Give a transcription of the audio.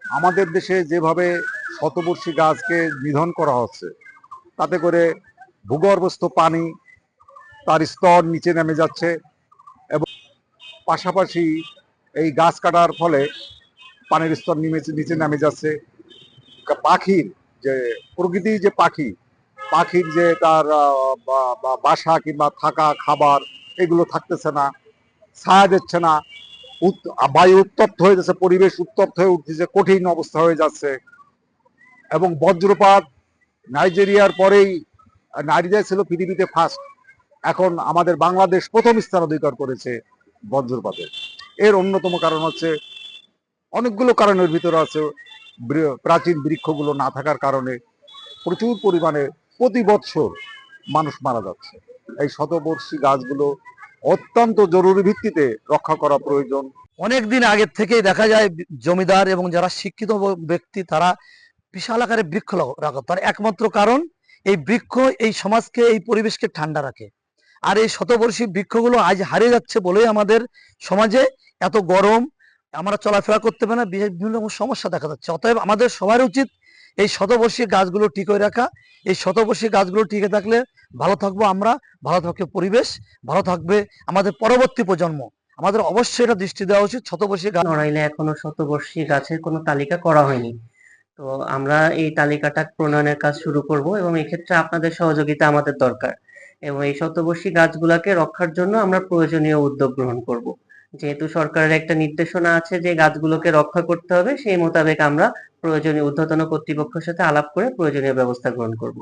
আমাদের দেশে যেভাবে শতবর্ষী গাছকে নিধন করা হচ্ছে, তাতে করে ভূগর্ভস্থ পানি তার স্তর নিচে নেমে যাচ্ছে এবং পাশাপাশি এই গাছ কাটার ফলে পানির স্তর নিচে নেমে যাচ্ছে। পাখির যে প্রকৃতি যে পাখির যে তার বাসা কিংবা থাকা খাবার এগুলো থাকতেছে না, ছায়া দিচ্ছে না, বায়ু উত্তপ্ত হয়ে যাচ্ছে, পরিবেশ উত্তপ্ত হয়ে উঠতেছে, কঠিন অবস্থা হয়ে যাচ্ছে। এবং বজ্রপাত নাইজেরিয়ার পরেই, নাইজেরিয়া ছিল পৃথিবীতে ফার্স্ট, এখন আমাদের বাংলাদেশ প্রথম স্থান অধিকার করেছে বজ্রপাতে। এর অন্যতম কারণ হচ্ছে, অনেকগুলো কারণের ভিতরে আছে, প্রাচীন বৃক্ষগুলো না থাকার কারণে প্রচুর পরিমাণে প্রতি বৎসর মানুষ মারা যাচ্ছে। এই শতবর্ষী গাছগুলো অত্যন্ত জরুরি ভিত্তিতে রক্ষা করা প্রয়োজন। অনেকদিন আগের থেকেই দেখা যায় জমিদার এবং যারা শিক্ষিত ব্যক্তি তারা বিশাল আকারে বৃক্ষ রাখা, তার একমাত্র কারণ এই বৃক্ষ এই সমাজকে এই পরিবেশকে ঠান্ডা রাখে। আর এই শতবর্ষী বৃক্ষগুলো আজ হারিয়ে যাচ্ছে বলেই আমাদের সমাজে এত গরম, আমরা চলাফেরা করতে পারি না, বিভিন্ন রকম সমস্যা দেখা যাচ্ছে। অতএব আমাদের সবার উচিত এই শতবর্ষী গাছগুলো টিকিয়ে রাখা। এই শতবর্ষী গাছগুলো টিকে থাকলে ভালো থাকবো আমরা, ভালো থাকবে পরিবেশ, ভালো থাকবে আমাদের পরবর্তী প্রজন্ম। আমাদের অবশ্যই এটা দৃষ্টি দেওয়া উচিত। শতবর্ষী গাছ নড়াইলে এখনো শতবর্ষী গাছের কোনো তালিকা করা হয়নি। তো আমরা এই তালিকাটা প্রণয়নের কাজ শুরু করব এবং এক্ষেত্রে আপনাদের সহযোগিতা আমাদের দরকার। এবং এই শতবর্ষী গাছগুলাকে রক্ষার জন্য আমরা প্রয়োজনীয় উদ্যোগ গ্রহণ করব। যেহেতু সরকারের একটা নির্দেশনা আছে যে গাছগুলোকে রক্ষা করতে হবে, সেই মোতাবেক আমরা প্রয়োজনীয় ঊর্ধ্বতন কর্তৃপক্ষের সাথে আলাপ করে প্রয়োজনীয় ব্যবস্থা গ্রহণ করব।